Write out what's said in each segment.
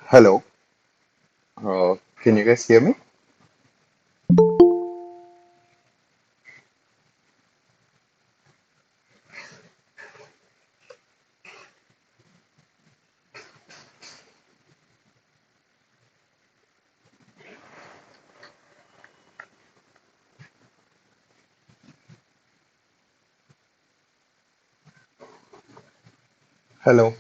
Hello, can you guys hear me? Hello.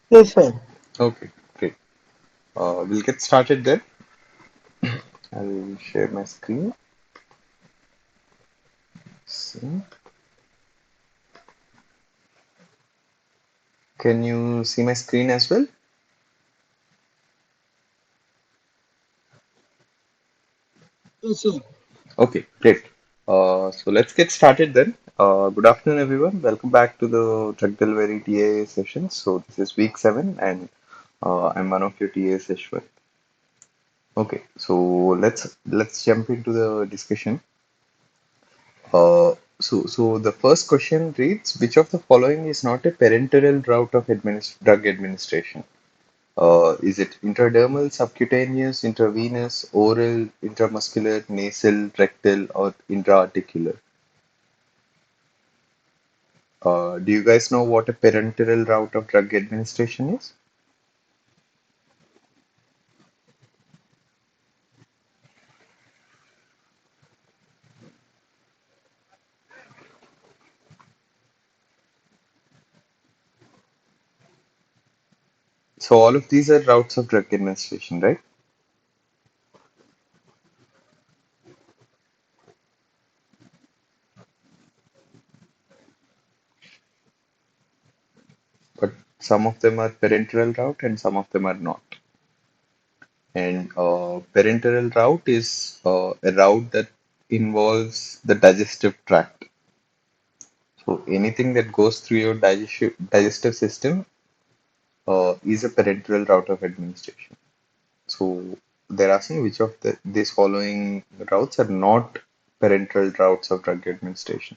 Yes, sir. Okay, great. We'll get started then. I'll share my screen. See. Can you see my screen as well? Yes, sir. Okay, great. So let's get started then. Good afternoon, everyone. Welcome back to the Drug Delivery TA session. So this is week 7, and I'm one of your TAs, Ishwar. Okay, so let's jump into the discussion. So the first question reads, which of the following is not a parenteral route of drug administration? Is it intradermal, subcutaneous, intravenous, oral, intramuscular, nasal, rectal, or intraarticular? Do you guys know what a parenteral route of drug administration is? So all of these are routes of drug administration, right? But some of them are parenteral route and some of them are not. And parenteral route is a route that involves the digestive tract. So anything that goes through your digestive system is a parenteral route of administration. So they're asking which of these following routes are not parenteral routes of drug administration.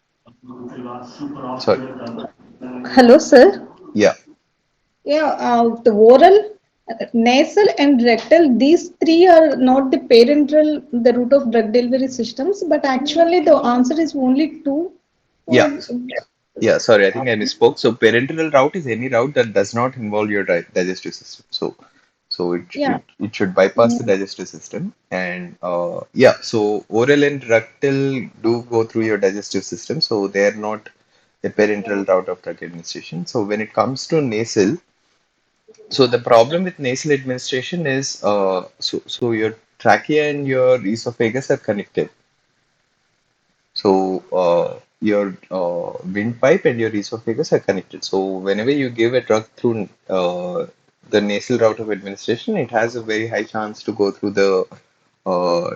Sorry. Hello, sir. Yeah. Yeah, the oral, nasal, and rectal, these three are not the parenteral, the route of drug delivery systems, but actually the answer is only two. Yeah. For, Yeah, sorry, I think I misspoke. So parenteral route is any route that does not involve your digestive system. So yeah, it should bypass the digestive system. And yeah, so oral and rectal do go through your digestive system, so they are not a parenteral route of drug administration. So when it comes to nasal, so the problem with nasal administration is so your trachea and your esophagus are connected. So your windpipe and your esophagus are connected. So whenever you give a drug through the nasal route of administration, it has a very high chance to go through the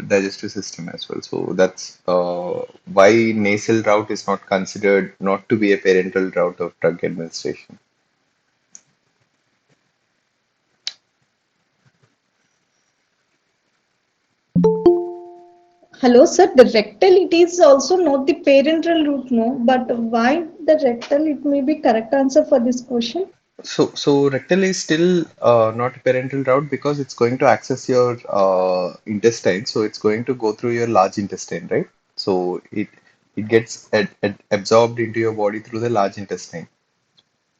digestive system as well. So that's why nasal route is not considered not to be a parenteral route of drug administration. hello, sir. The rectal, it is also not the parenteral route, no, but why the rectal? It may be correct answer for this question. So rectal is still not a parental route because it's going to access your intestine. So it's going to go through your large intestine, right? So it gets absorbed into your body through the large intestine.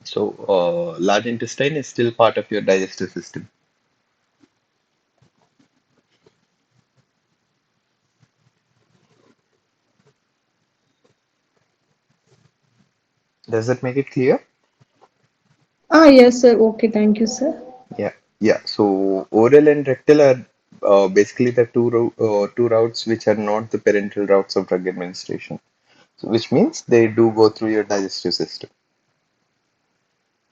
So large intestine is still part of your digestive system. Does that make it clear? Ah, yes, sir. Okay, thank you, sir. Yeah, yeah. So oral and rectal are basically the two routes which are not the parental routes of drug administration. So, which means they do go through your digestive system.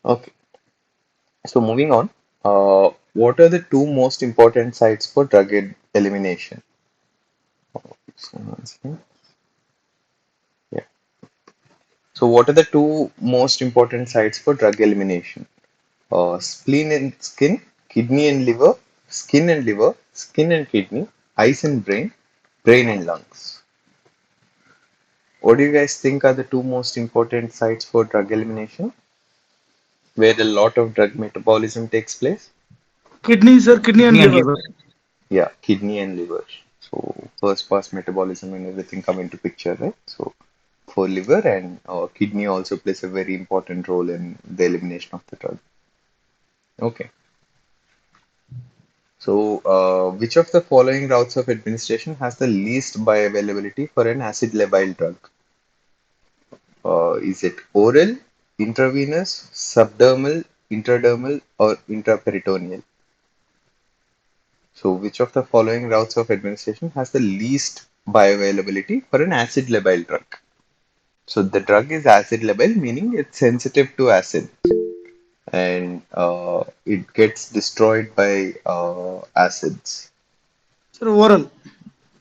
Okay. So moving on, what are the two most important sites for drug elimination? So, one second. Yeah. So what are the two most important sites for drug elimination? Spleen and skin, kidney and liver, skin and liver, skin and kidney, eyes and brain, brain and lungs. What do you guys think are the two most important sites for drug elimination, where a lot of drug metabolism takes place? Kidney, sir, kidney and Kidney and liver. liver. Yeah, kidney and liver. So first pass metabolism and everything come into picture, right? So for liver and kidney also plays a very important role in the elimination of the drug. Okay. So which of the following routes of administration has the least bioavailability for an acid labile drug? Is it oral, intravenous, subdermal, intradermal, or intraperitoneal? So, which of the following routes of administration has the least bioavailability for an acid labile drug? So, the drug is acid labile, meaning it's sensitive to acid and it gets destroyed by acids. Sir, oral.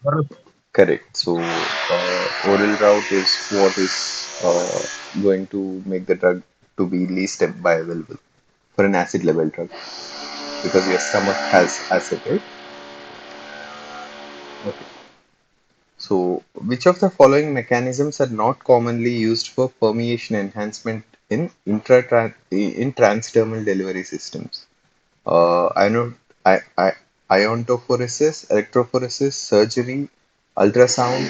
Oral. Correct. So, oral route is what is going to make the drug to be least bioavailable for an acid labile drug because your stomach has acid, right? Okay. So, which of the following mechanisms are not commonly used for permeation enhancement in transdermal delivery systems? I know iontophoresis, electrophoresis, surgery, ultrasound,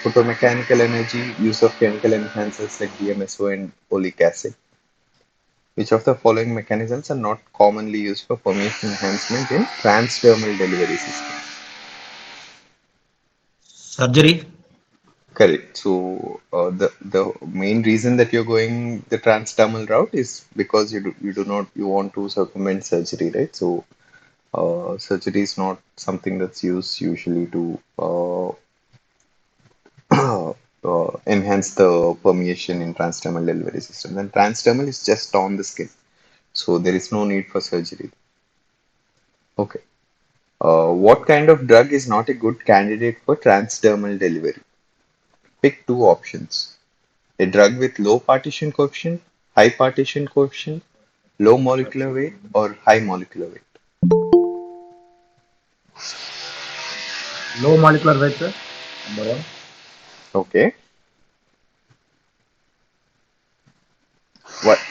photomechanical energy, use of chemical enhancers like DMSO and oleic acid. Which of the following mechanisms are not commonly used for permeation enhancement in transdermal delivery systems? Surgery. Correct. So the main reason that you're going the transdermal route is because you do not you want to circumvent surgery, right? So surgery is not something that's used usually to enhance the permeation in transdermal delivery system. And transdermal is just on the skin, so there is no need for surgery. Okay. What kind of drug is not a good candidate for transdermal delivery? Pick two options. A drug with low partition coefficient, high partition coefficient, low molecular weight, or high molecular weight. Low molecular weight, sir. Number one. Okay.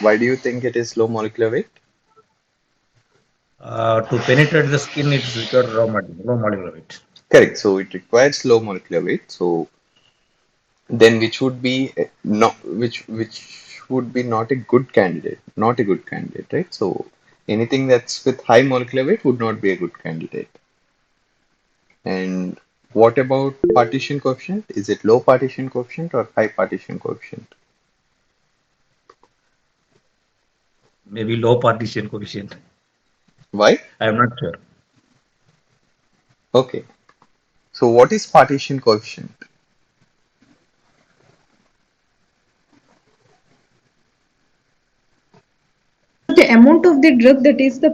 Why do you think it is low molecular weight? To penetrate the skin, it is required low molecular weight. Correct. So it requires low molecular weight. So then which would be not which would be not a good candidate, not a good candidate, right? So anything that's with high molecular weight would not be a good candidate. And what about partition coefficient? Is it low partition coefficient or high partition coefficient? Maybe low partition coefficient. Why? I am not sure. Okay. So what is partition coefficient? The amount of the drug that is the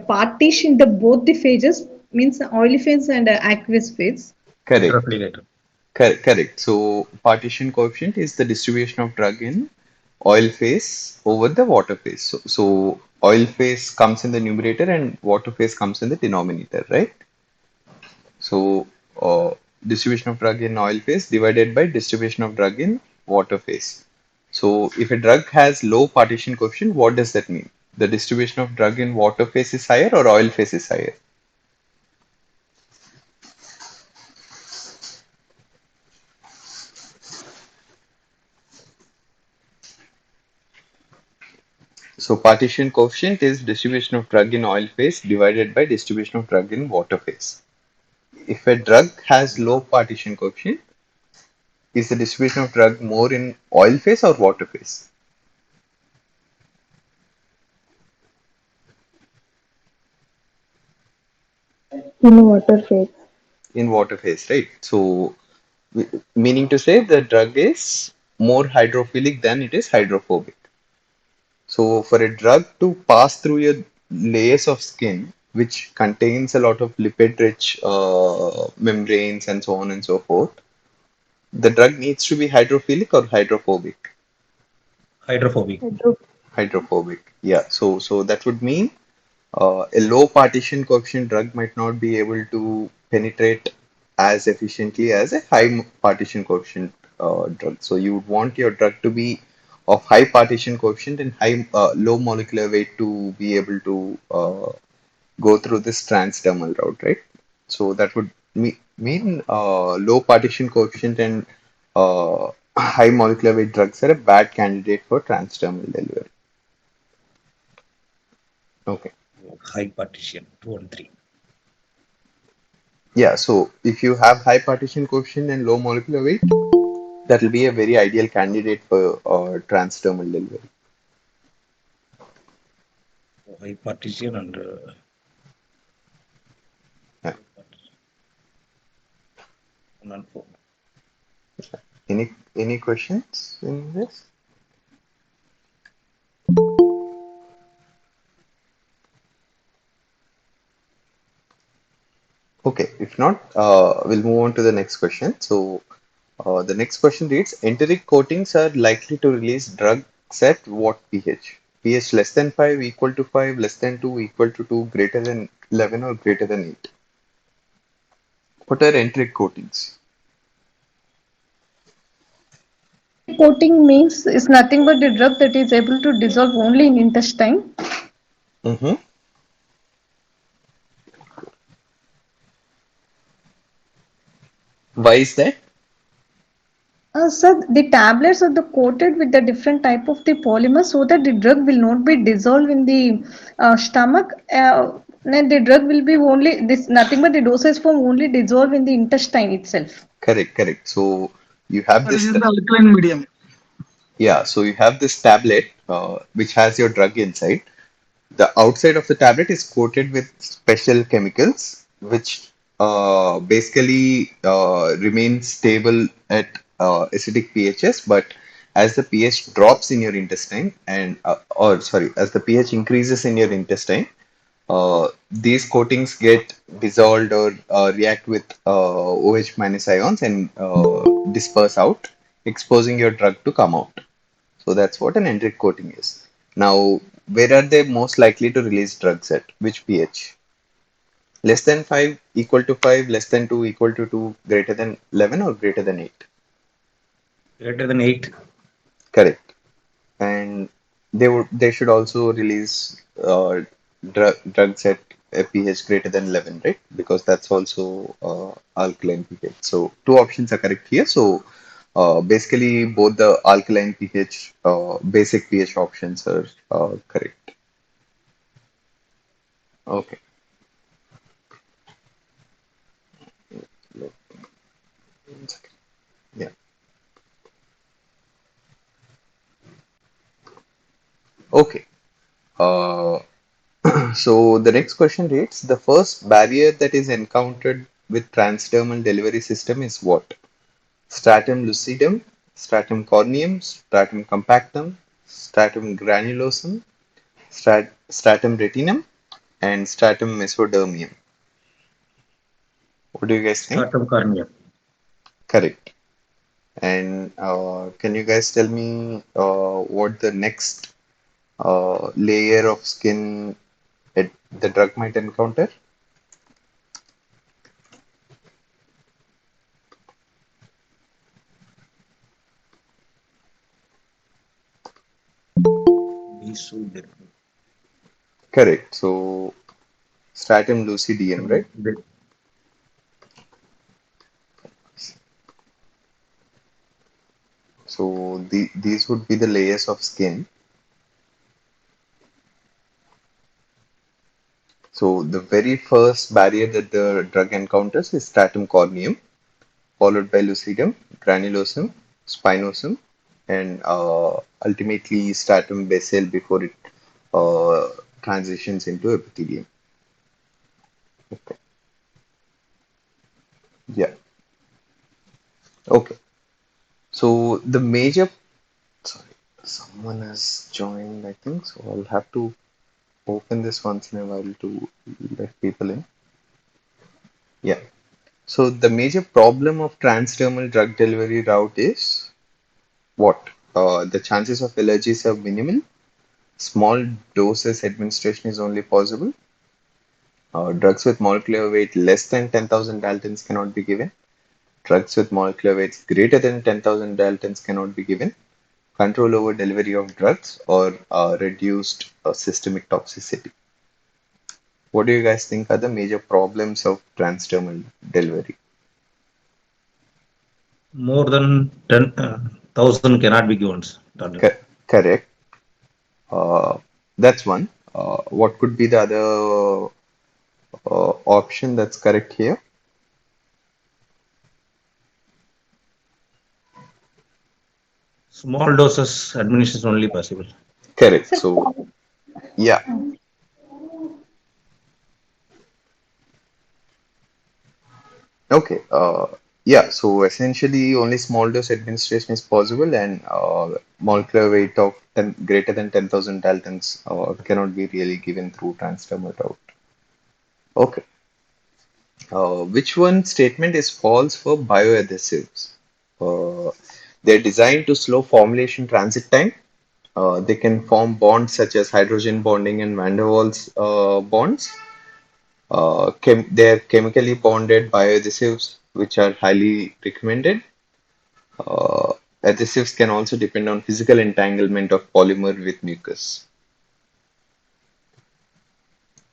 partition the both the phases means the oily phase and aqueous phase. Correct. Interflegator. Correct. So partition coefficient is the distribution of drug in oil phase over the water phase. So oil phase comes in the numerator and water phase comes in the denominator, right? So distribution of drug in oil phase divided by distribution of drug in water phase. So if a drug has low partition coefficient, what does that mean? The distribution of drug in water phase is higher or oil phase is higher? So partition coefficient is distribution of drug in oil phase divided by distribution of drug in water phase. If a drug has low partition coefficient, is the distribution of drug more in oil phase or water phase? In water phase. In water phase, right? So meaning to say the drug is more hydrophilic than it is hydrophobic. So for a drug to pass through your layers of skin, which contains a lot of lipid-rich membranes and so on and so forth, the drug needs to be hydrophilic or hydrophobic. Hydrophobic. Hydrophobic. Yeah. So that would mean a low partition coefficient drug might not be able to penetrate as efficiently as a high partition coefficient drug. So you would want your drug to be of high partition coefficient and high low molecular weight to be able to go through this transdermal route, right? So that would mean low partition coefficient and high molecular weight drugs are a bad candidate for transdermal delivery. Okay. High partition, 2 and 3. Yeah, so if you have high partition coefficient and low molecular weight, that will be a very ideal candidate for transdermal delivery. High partition and Yeah. 1 and 4. Any questions in this? Okay, if not, we'll move on to the next question. So, the next question reads: enteric coatings are likely to release drugs at what pH? pH less than 5, equal to 5, less than 2, equal to 2, greater than 11, or greater than 8. What are enteric coatings? Enteric coating means is nothing but the drug that is able to dissolve only in intestine. Mm-hmm. Why is that? So the tablets are the coated with the different type of the polymer so that the drug will not be dissolved in the stomach. And the drug will be only this nothing but the dosage form only dissolve in the intestine itself. Correct, correct. So you have Sir, it this, is the alkaline medium. yeah, so you have this tablet which has your drug inside. The outside of the tablet is coated with special chemicals, which basically remain stable at acidic pHs. But as the pH drops in your intestine, or sorry, as the pH increases in your intestine, these coatings get dissolved or react with OH minus ions and disperse out, exposing your drug to come out. So that's what an enteric coating is. Now, where are they most likely to release drugs at? Which pH? Less than 5, equal to 5, less than 2, equal to 2, greater than 11, or greater than 8? Greater than 8. Correct. And they should also release drugs at a pH greater than 11, right? Because that's also alkaline pH. So two options are correct here. So basically both the alkaline pH, basic pH options are correct. Okay. Yeah. Okay. Uh, so the next question reads: the first barrier that is encountered with transdermal delivery system is what? Stratum lucidum, stratum corneum, stratum compactum, stratum granulosum, stratum retinum, and stratum mesodermium. What do you guys think? Stratum corneum. Correct. And can you guys tell me what the next layer of skin the drug might encounter? Mesoderm. Correct. So stratum lucidium, right? So these would be the layers of skin. So the very first barrier that the drug encounters is stratum corneum, followed by lucidum, granulosum, spinosum, and ultimately stratum basal before it uh, transitions into epithelium. Okay. Yeah. Okay. So the major, sorry, someone has joined, I think. So I'll have to open this once in a while to let people in. Yeah. So the major problem of transdermal drug delivery route is what? The chances of allergies are minimal. Small doses administration is only possible. Drugs with molecular weight less than 10,000 daltons cannot be given. Drugs with molecular weights greater than 10,000 daltons cannot be given. Control over delivery of drugs or reduced systemic toxicity. What do you guys think are the major problems of transdermal delivery? More than 10,000 cannot be given. Darling. Correct. Uh, that's one. What could be the other option that's correct here? Small doses administration only possible. Correct. Sir, So, yeah. Okay. Yeah. So essentially, only small dose administration is possible, and molecular weight of 10, greater than 10,000 daltons cannot be really given through transdermal route. Okay. Which one statement is false for bioadhesives? Uh, they're designed to slow formulation transit time. They can form bonds such as hydrogen bonding and van der Waals bonds. They're chemically bonded bioadhesives, which are highly recommended. Uh, Adhesives can also depend on physical entanglement of polymer with mucus.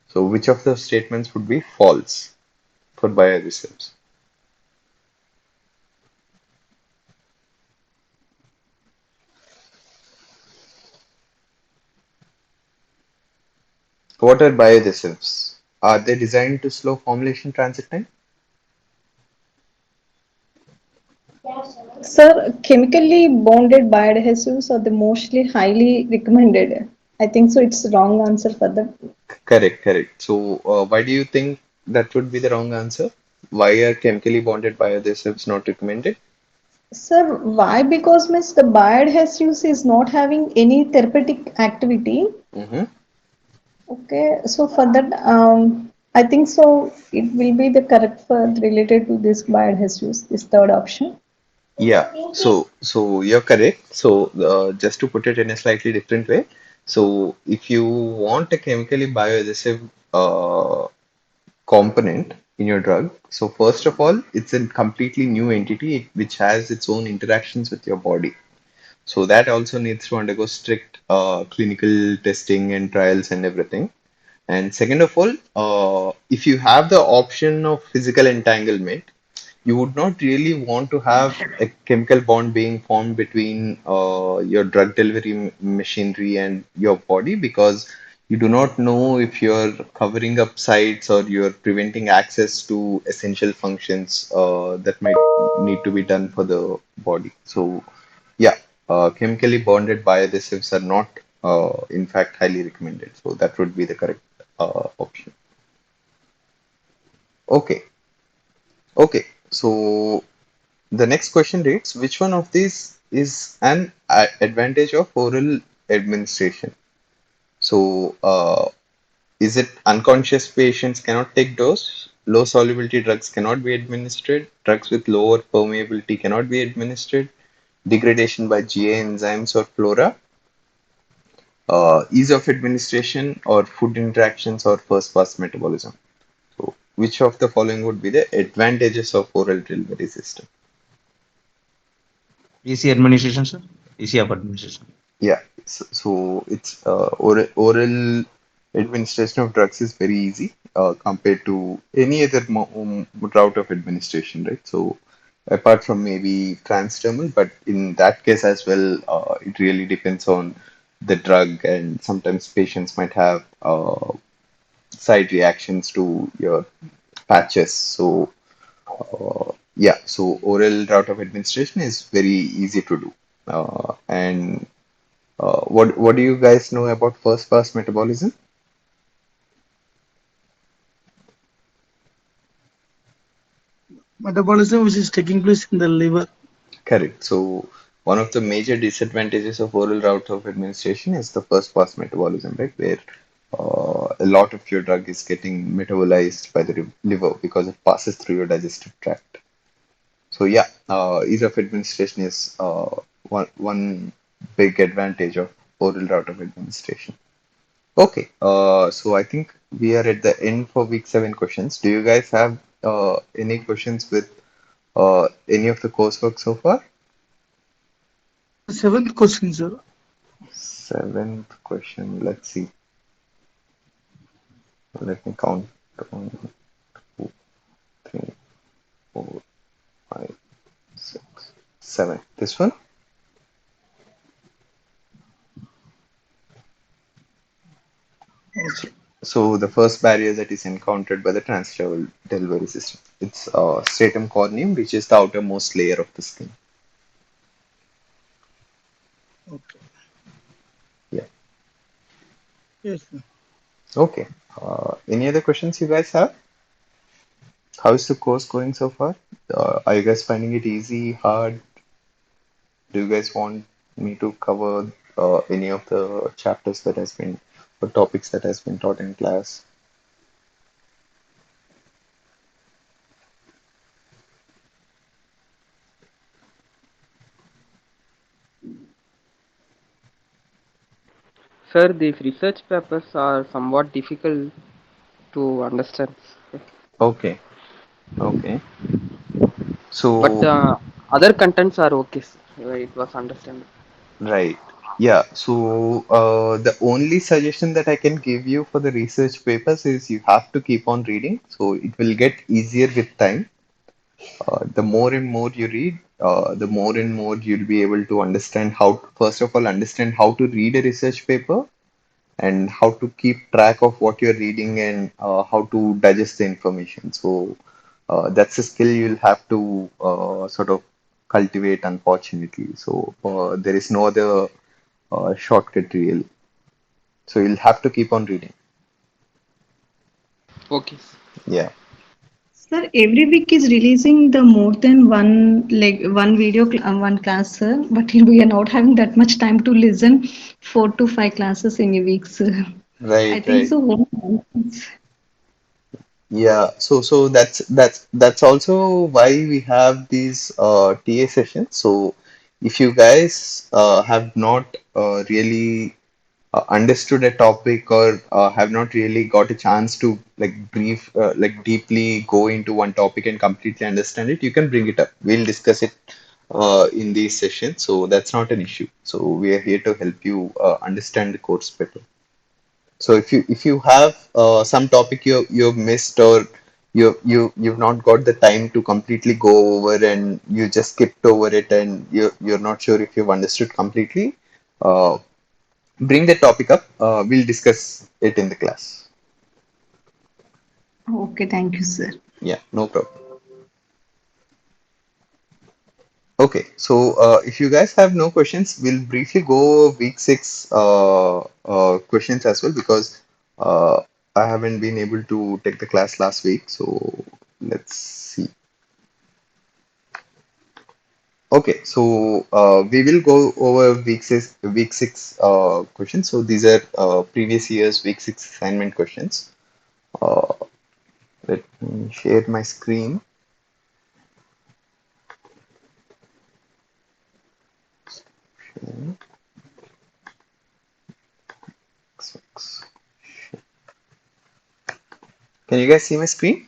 So, which of the statements would be false for bioadhesives? What are bioadhesives? Are they designed to slow formulation transit time? sir, chemically bonded bioadhesives are the mostly highly recommended. I think so. It's wrong answer for that. Correct, correct. So, why do you think that would be the wrong answer? Why are chemically bonded bioadhesives not recommended? Sir, why? Because means the bioadhesives is not having any therapeutic activity. Hmm. Okay, so for that, I think so. It will be the correct for related to this bioadhesives. This third option. Yeah, so you're correct. So just to put it in a slightly different way, so if you want a chemically bioadhesive component in your drug, so first of all, it's a completely new entity which has its own interactions with your body. So that also needs to undergo strict clinical testing and trials and everything. And second of all, if you have the option of physical entanglement, you would not really want to have a chemical bond being formed between your drug delivery machinery and your body, because you do not know if you're covering up sites or you're preventing access to essential functions that might need to be done for the body. So, yeah, chemically bonded bioadhesives are not, in fact, highly recommended. So, that would be the correct option. Okay, okay. So, the next question reads, which one of these is an advantage of oral administration? So, is it unconscious patients cannot take dose? Low solubility drugs cannot be administered. Drugs with lower permeability cannot be administered. Degradation by GA enzymes or flora. Ease of administration or food interactions or first pass metabolism. So, which of the following would be the advantages of oral delivery system? Easy administration, sir. Easy of administration. Yeah, so it's oral administration of drugs is very easy compared to any other route of administration, right? So apart from maybe transdermal, but in that case as well, it really depends on the drug, and sometimes patients might have side reactions to your patches. So yeah, so oral route of administration is very easy to do, and what do you guys know about first pass metabolism? Metabolism which is taking place in the liver. Correct. So one of the major disadvantages of oral route of administration is the first pass metabolism, right? Where a lot of your drug is getting metabolized by the liver because it passes through your digestive tract. So yeah, ease of administration is one big advantage of oral route of administration. Okay, so I think we are at the end for week 7 questions. Do you guys have any questions with any of the coursework so far? Seventh question, sir. Seventh question, let's see. Let me count. One, two, three, four, five, six, seven. This one. Okay. So the first barrier that is encountered by the transdermal delivery system. It's stratum corneum, which is the outermost layer of the skin. Okay. Yeah. Yes, sir. Okay. Any other questions you guys have? How is the course going so far? Are you guys finding it easy, hard? Do you guys want me to cover any of the chapters that has been or topics that has been taught in class? Sir, these research papers are somewhat difficult to understand. Okay. Okay. But So other contents are okay, sir. It was understandable. right. Yeah. So the only suggestion that I can give you for the research papers is you have to keep on reading. So it will get easier with time. The more and more you read, the more and more you'll be able to understand how, first of all, understand how to read a research paper and how to keep track of what you're reading and how to digest the information. So that's a skill you'll have to sort of cultivate, unfortunately. So there is no other shortcut real. So you'll have to keep on reading. Okay, sir. Yeah. Sir, every week is releasing the more than one like one video one class, sir. But we are not having that much time to listen 4 to 5 classes in a week, sir. I Right, think right. so. Yeah, so that's also why we have these TA sessions. So if you guys have not really understood a topic or have not really got a chance to like deeply go into one topic and completely understand it, you can bring it up. We'll discuss it in these sessions. So that's not an issue. So we are here to help you understand the course better. So if you have some topic you've missed or you've not got the time to completely go over and you just skipped over it and you're not sure if you've understood completely, uh, bring the topic up. We'll discuss it in the class. Okay, thank you, sir. Yeah, no problem. Okay, so if you guys have no questions, we'll briefly go week six questions as well because I haven't been able to take the class last week. So let's see. Okay, so we will go over week six questions. So these are previous year's week six assignment questions. Uh, let me share my screen. Can you guys see my screen?